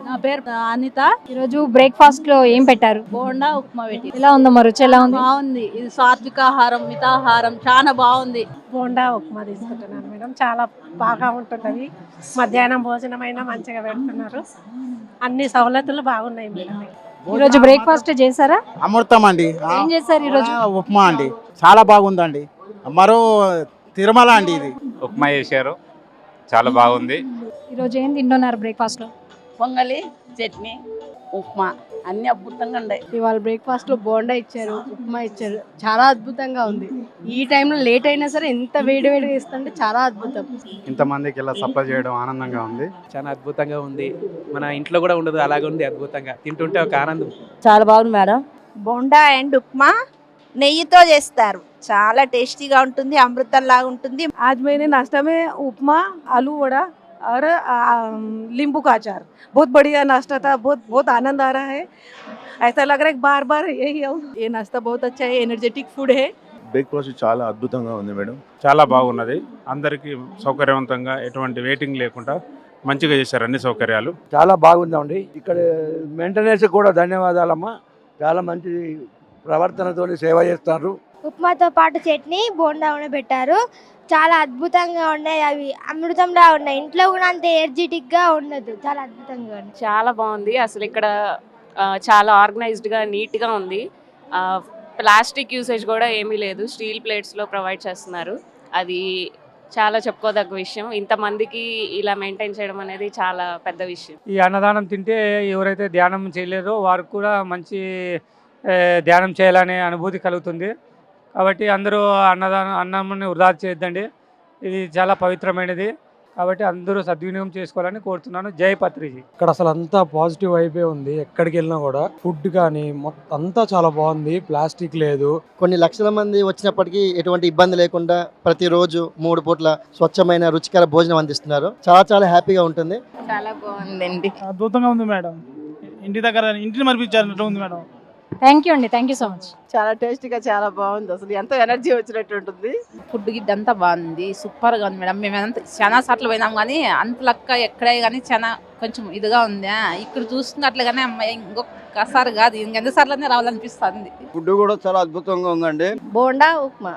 నా పేరు అనిత. ఈరోజు బ్రేక్ఫాస్ట్ లో ఏం పెట్టారు? బోండా ఉప్మా పెట్టి. ఎలా ఉందమ్మా, రుచి ఎలా ఉంది? బాగుంది. ఇది సాత్వికాహారం, మితాహారం, చాలా బాగుంది. బోండా ఉప్మా తీసుకుంటున్నాను మేడం, చాలా బాగా ఉంటున్నది. మధ్యాహ్నం భోజనం అయినా మంచిగా పెడుతున్నారు, అన్ని సవలతులు బాగున్నాయి మేడం. ఈరోజు బ్రేక్ఫాస్ట్ చేశారా? అమృతం అండి. ఏం చేశారు ఈరోజు? ఉప్మా అండి, చాలా బాగుందండి. మరో తిరుమల అండి ఇది. ఉప్మా చేశారు, చాలా బాగుంది. ఈరోజు ఏం తింటున్నారు బ్రేక్ఫాస్ట్ లో? పొంగలి, చట్నీ, ఉప్మా అన్ని అద్భుతంగా ఉన్నాయి. ఇవాళ బ్రేక్ఫాస్ట్ లో బోండా ఇచ్చారు, ఉప్మా ఇచ్చారు, చాలా అద్భుతంగా ఉంది. ఈ టైంలో లేట్ అయినా సరే ఎంత వేడివేడిగా ఇస్తుంటే చాలా అద్భుతం. ఇంతమందికి ఇలా సప్లై చేయడం ఆనందంగా ఉంది. చాలా అద్భుతంగా ఉంది. మన ఇంట్లో కూడా ఉండదు, అలాగే ఉంది. అద్భుతంగా తింటుంటే ఒక ఆనందం. చాలా బాగుంది మేడం. బోండా అండ్ ఉప్మా నెయ్యితో చేస్తారు, చాలా టేస్టీగా ఉంటుంది, అమృతం లాగా ఉంటుంది. आज मैंने नाश्ता में उपमा, आलू वड़ा और नींबू का अचार, बहुत बढ़िया नाश्ता था. बहुत बहुत आनंद आ रहा है, ऐसा लग रहा है बार बार यही आऊं. ये नाश्ता बहुत अच्छा है, एनर्जेटिक फूड है. బ్రేక్ఫాస్ట్ చాలా అద్భుతంగా ఉంది మేడం. చాలా బాగున్నది. అందరికీ సౌకర్యవంతంగా, ఎటువంటి వెయిటింగ్ లేకుండా మంచిగా చేశారు అన్ని సౌకర్యాలు. చాలా బాగుందండి. ఇక్కడ మెయింటెనెన్స్ కూడా ధన్యవాదాలమ్మా, చాలా మంచి ప్రవర్తనతో సేవ చేస్తారు. ఉప్మాతో పాటు చట్నీ, బోండా కూడా పెట్టారు, చాలా అద్భుతంగా ఉన్నాయి. అవి అమృతంలా ఉన్నాయి. ఇంట్లో కూడా అంత ఎనర్జెటిక్గా ఉండదు, చాలా అద్భుతంగా ఉంది. చాలా బాగుంది. అసలు ఇక్కడ చాలా ఆర్గనైజ్డ్గా, నీట్గా ఉంది. ప్లాస్టిక్ యూసేజ్ కూడా ఏమీ లేదు, స్టీల్ ప్లేట్స్లో ప్రొవైడ్ చేస్తున్నారు. అది చాలా చెప్పుకోదగ్గ విషయం. ఇంతమందికి ఇలా మెయింటైన్ చేయడం అనేది చాలా పెద్ద విషయం. ఈ అన్నదానం తింటే ఎవరైతే ధ్యానం చేయలేదో వారికి కూడా మంచి ధ్యానం చేయాలనే అనుభూతి కలుగుతుంది. కాబట్టి అందరూ అన్నాన్ని వృధా చేయొద్దండి, ఇది చాలా పవిత్రమైనది. కాబట్టి అందరూ సద్వినియోగం చేసుకోవాలని కోరుతున్నాను. జై పత్రిజీ. ఇక్కడ అసలు అంతా పాజిటివ్ వైపే ఉంది. ఎక్కడికి వెళ్ళినా కూడా ఫుడ్ కానీ మొత్తం అంతా చాలా బాగుంది. ప్లాస్టిక్ లేదు. కొన్ని లక్షల మంది వచ్చినప్పటికీ ఎటువంటి ఇబ్బంది లేకుండా ప్రతిరోజు 3 పూట్ల స్వచ్ఛమైన రుచికర భోజనం అందిస్తున్నారు. చాలా చాలా హ్యాపీగా ఉంటుంది. చాలా బాగుందండి. అద్భుతంగా ఉంది మేడం. ఇంటి దగ్గర ఇంటిని మరిపించారు ఉంది మేడం. థ్యాంక్ యూ అండి, థ్యాంక్ యూ సో మచ్. చాలా టేస్టీగా, చాలా బాగుంది. అసలు ఎంతో ఎనర్జీ వచ్చినట్టు ఉంటుంది. ఫుడ్ ఇదంతా బాగుంది, సూపర్గా ఉంది మేడం. మేము ఎంత చాలా సార్లు పోయినాం కానీ అంత లెక్క ఎక్కడే కానీ చాలా కొంచెం ఇదిగా ఉంది. ఇక్కడ చూస్తున్నట్లుగానే అమ్మాయి ఇంకొకసారి కాదు, ఇంకెంతసార్లు రావాలనిపిస్తుంది. ఫుడ్ కూడా చాలా అద్భుతంగా ఉందండి. బోండా ఉప్మా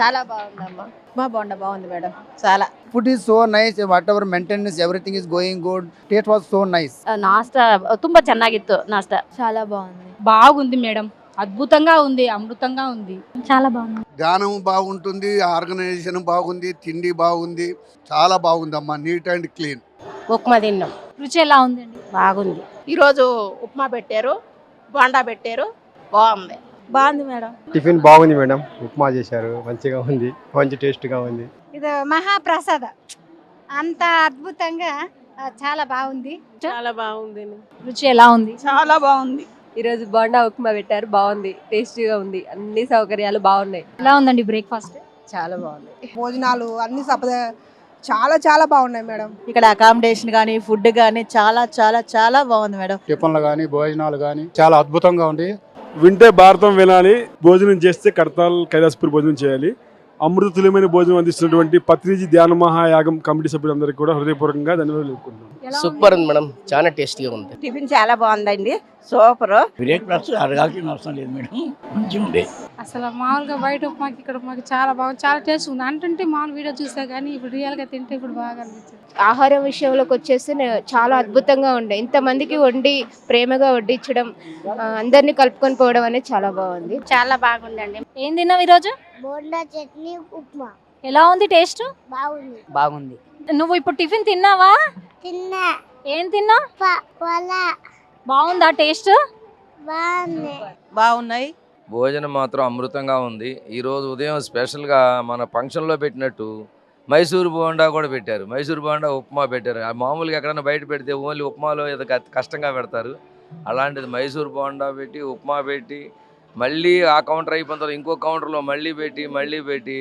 చాలా బాగుందమ్మా. ఉప్మా బోండా బాగుంది మేడం, చాలా. Food is so nice, whatever maintenance everything is going good. Taste was so nice. నాస్తా ತುಂಬಾ ಚೆನ್ನಾಗಿತ್ತು. నాస్తా చాలా బాగుంది. బాగుంది మేడం, అద్భుతంగా ఉంది, అమృతంగా ఉంది, చాలా బాగుంది. గానం బాగుంటుంది, ఆర్గనైజేషన్ బాగుంది, తిండి బాగుంది, చాలా బాగుందమ్మా. Neat and clean. ఉప్మా తిన్నాం, రుచి ఎలా ఉందండి? బాగుంది. ఈరోజు ఉప్మా పెట్టారు, బోండా పెట్టారు, బాగుంది. బాగుంది మేడం. టిఫిన్ బాగుంది మేడం. ఉప్మా చేశారు, మంచిగా ఉంది, మంచి టేస్ట్గా ఉంది. ఇది మహాప్రసాద, అంత అద్భుతంగా చాలా బాగుంది. చాలా బాగుంది. రుచి ఎలా ఉంది? చాలా బాగుంది. ఈరోజు బోండా ఉప్మా పెట్టారు, బాగుంది, టేస్టీగా ఉంది, అన్ని సౌకర్యాలు బాగున్నాయి. ఎలా ఉందండి బ్రేక్ఫాస్ట్? చాలా బాగుంది. భోజనాలు అన్ని చాలా చాలా బాగున్నాయి మేడం. ఇక్కడ అకామిడేషన్ కానీ, ఫుడ్ కానీ చాలా చాలా చాలా బాగుంది మేడం. టిఫిన్లు కానీ, భోజనాలు కానీ చాలా అద్భుతంగా ఉంది. వింటే భారతం వినాలి, భోజనం చేస్తే కడతాల్ కైలాసపూర్ భోజనం చేయాలి. అమృతతుల్యమైన భోజనం అందిస్తున్నటువంటి పత్రిజీ ధ్యాన మహాయాగం కమిటీ సభ్యులందరికీ కూడా హృదయపూర్వకంగా ధన్యవాదాలు తెలుపుకుంటున్నాను. సూపర్ ఉంది మేడం, చాలా టేస్టీగా ఉంది. టిఫిన్ చాలా బాగుందండి, సూపర్. బ్రేక్ఫాస్ట్ అడగాల్సిన అవసరం లేదు మేడం, మంచిగా ఉంది. అసలు మామూలుగా బయట ఉప్మాకి ఇక్కడ ఉప్మాకి చాలా బాగుంది, చాలా టేస్ట్ ఉంది. అంటే మామూలు వీడియో చూసా కానీ ఇప్పుడు రియల్గా తింటే ఇప్పుడు బాగా అనిపించింది. ఆహారం విషయంలోకి వచ్చేసి చాలా అద్భుతంగా ఉండే. ఇంతమందికి వండి ప్రేమగా వడ్డించడం, అందరినీ కలుపుకొని పోవడం అనేది చాలా బాగుంది. చాలా బాగుందండి. ఏం తిన్నావు ఈరోజు? బోండా, చట్నీ, ఉప్మా. ఎలా ఉంది టేస్ట్? బాగుంది. బాగుంది. నువ్వు ఇప్పుడు టిఫిన్ తిన్నావా? తిన్నా. ఏం తిన్నా? బాగుందా టేస్ట్? బాగున్నాయి. భోజనం మాత్రం అమృతంగా ఉంది. ఈరోజు ఉదయం స్పెషల్గా మన ఫంక్షన్లో పెట్టినట్టు మైసూర్ బోండా కూడా పెట్టారు. మైసూర్ బోండా, ఉప్మా పెట్టారు. మామూలుగా ఎక్కడైనా బయట పెడితే ఓన్లీ ఉప్మాలో ఏదో కష్టంగా పెడతారు. అలాంటిది మైసూర్ బోండా పెట్టి, ఉప్మా పెట్టి, మళ్ళీ ఆ కౌంటర్ అయిపోయిన తర్వాత ఇంకో కౌంటర్లో మళ్ళీ పెట్టి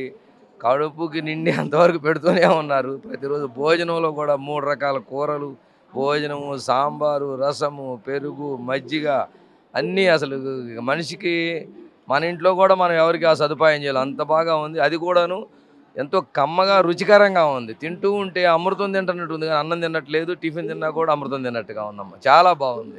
కడుపుకి నిండి అంతవరకు పెడుతూనే ఉన్నారు. ప్రతిరోజు భోజనంలో కూడా 3 రకాల కూరలు, భోజనము, సాంబారు, రసము, పెరుగు, మజ్జిగ అన్నీ. అసలు మనిషికి మన ఇంట్లో కూడా మనం ఎవరికి ఆ సదుపాయం చేయాలి, అంత బాగా ఉంది. అది కూడాను ఎంతో కమ్మగా రుచికరంగా ఉంది. తింటూ ఉంటే అమృతం తింటున్నట్టు ఉంది కానీ అన్నం తిన్నట్లేదు, టిఫిన్ తిన్నా కూడా అమృతం తిన్నట్టుగా ఉందమ్మా. చాలా బాగుంది.